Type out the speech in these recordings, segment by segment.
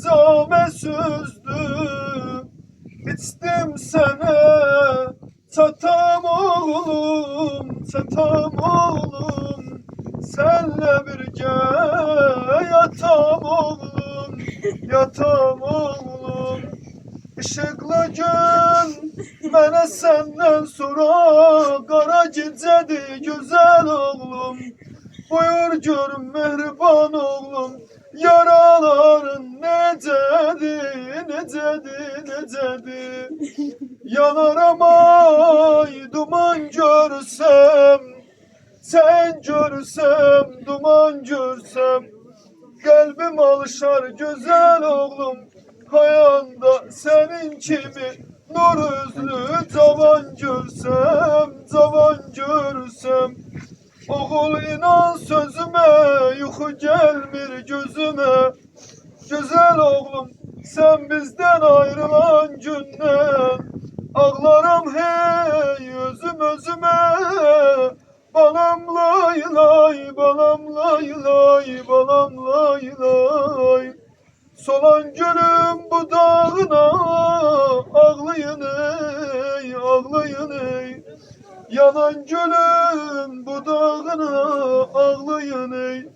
came süzdüm. İçtim sana çatam oğlum, çatam oğlum. Senle birge yatam oğlum, yatam oğlum. Işıklı gün mənə səndən sonra qara gecədir gözəl oğlum. Buyur gör mehriban oğlum, yaraların necədir, necədir, necədir. Yanaram ay duman görsem, sen görsem, duman görsem. Kalbim alışar güzel oğlum, hayanda senin kimi nur yüzlü cavan görsem, cavan görsem. Oğul inan sözüme, yuxu gelmir gözüme. Güzel oğlum, sen bizden ayrılan günden ağlarım hey özüm özüme. Balam lay lay, balam lay lay, balam lay lay. Solan gülüm budağına ağlayın ey, ağlayın ey. Yanan gülüm budağına ağlayın ey.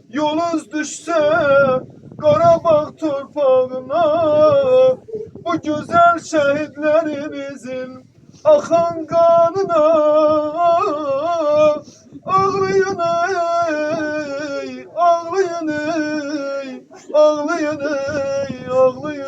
Yolunuz düşse Qarabağ torpağına, bu güzel şehitlerimizin akan kanına ağlayın ey, ağlayın ey, ağlayın ey, ağlayın.